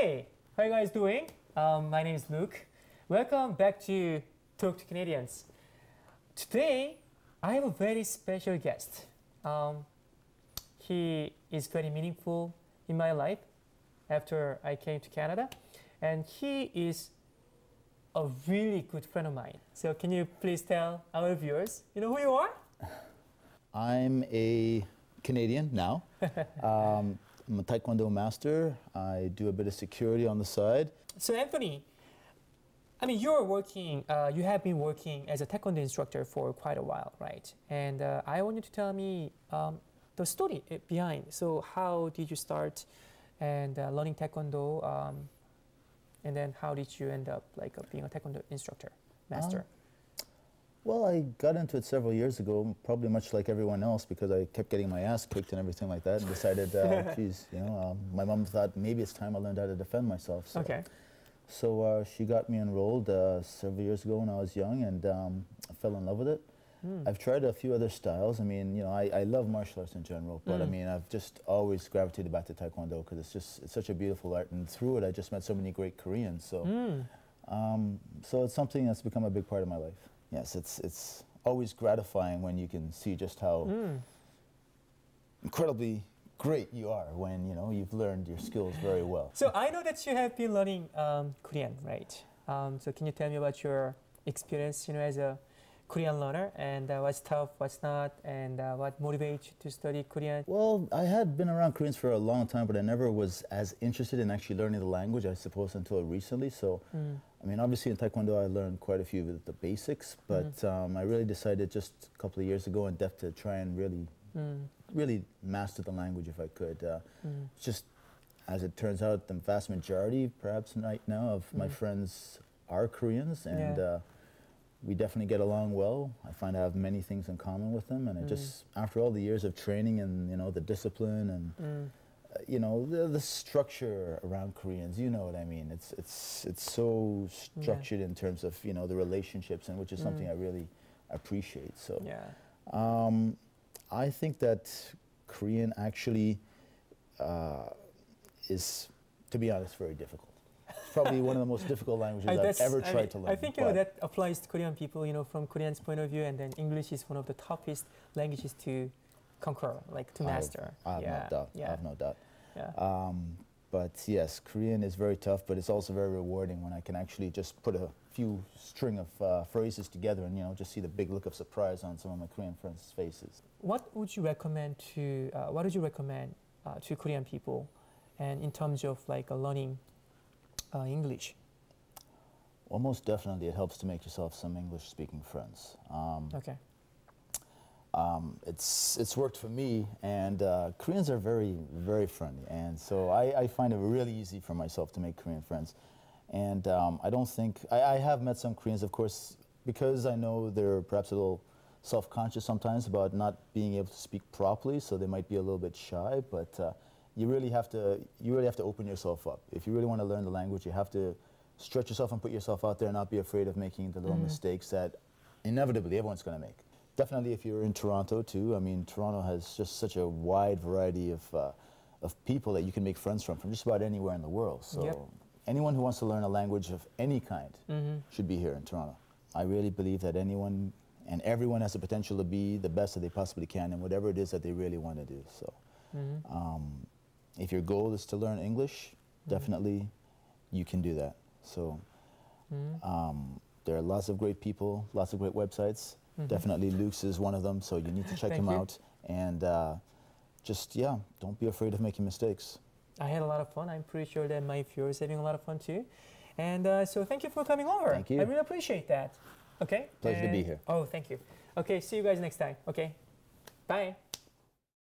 Hey, how you guys doing? My name is Luke. Welcome back to Talk to Canadians. Today, I have a very special guest. He is very meaningful in my life after I came to Canada, and he is a really good friend of mine. So can you please tell our viewers, you know who you are? I'm a Canadian now. I'm a Taekwondo master. I do a bit of security on the side. So Anthony, I mean, you have been working as a Taekwondo instructor for quite a while, right? And I want you to tell me the story behind. So how did you start and learning Taekwondo? And then how did you end up being a Taekwondo instructor, master? Well, I got into it several years ago, probably much like everyone else, because I kept getting my ass kicked and everything like that, and decided, geez, my mom thought maybe it's time I learned how to defend myself. So, Okay. So she got me enrolled several years ago when I was young, and I fell in love with it. I've tried a few other styles. I mean, I love martial arts in general, but I mean, I've just always gravitated back to Taekwondo because it's such a beautiful art, and through it, I just met so many great Koreans. So, so it's something that's become a big part of my life. Yes, it's always gratifying when you can see just how incredibly great you are when you've learned your skills very well. So I know that you have been learning Korean, right? So can you tell me about your experience, as a Korean learner, and what's tough, what's not, and what motivates you to study Korean? Well, I had been around Koreans for a long time, but I never was as interested in actually learning the language, I suppose, until recently. So, I mean, obviously in Taekwondo I learned quite a few of the basics, but I really decided just a couple of years ago in depth to try and really master the language if I could. Just as it turns out, the vast majority, perhaps right now, of my friends are Koreans, and we definitely get along well. I find I have many things in common with them, and I just, after all the years of training and the discipline and the structure around Koreans, you know what I mean. It's so structured in terms of the relationships, and which is something I really appreciate. So I think that Korean actually is, to be honest, very difficult. It's probably one of the most difficult languages I've ever tried to learn. I think that applies to Korean people, from Koreans' point of view, and then English is one of the toughest languages to conquer, to master. I have no doubt. I have no doubt. Yeah. But yes, Korean is very tough, but it's also very rewarding when I can actually just put a few string of phrases together and just see the big look of surprise on some of my Korean friends' faces. What would you recommend to Korean people, and in terms of learning English? Well, most definitely it helps to make yourself some English-speaking friends. Okay. It's worked for me, and Koreans are very, very friendly, and so I find it really easy for myself to make Korean friends. And I don't think, I have met some Koreans, of course, because I know they're perhaps a little self-conscious sometimes about not being able to speak properly, so they might be a little bit shy, but you really have to open yourself up. If you really want to learn the language, you have to stretch yourself and put yourself out there and not be afraid of making the little mistakes that inevitably everyone's going to make. Definitely if you're in Toronto too. I mean, Toronto has just such a wide variety of people that you can make friends from just about anywhere in the world. So anyone who wants to learn a language of any kind should be here in Toronto. I really believe that anyone and everyone has the potential to be the best that they possibly can in whatever it is that they really want to do. So if your goal is to learn English, definitely you can do that. So there are lots of great people, lots of great websites. Definitely Luke's is one of them, so you need to check him out. And just, don't be afraid of making mistakes. I had a lot of fun. I'm pretty sure that my viewers are having a lot of fun too. And so thank you for coming over. Thank you. I really appreciate that. Okay? Pleasure to be here. Oh, thank you. Okay, see you guys next time. Okay? Bye.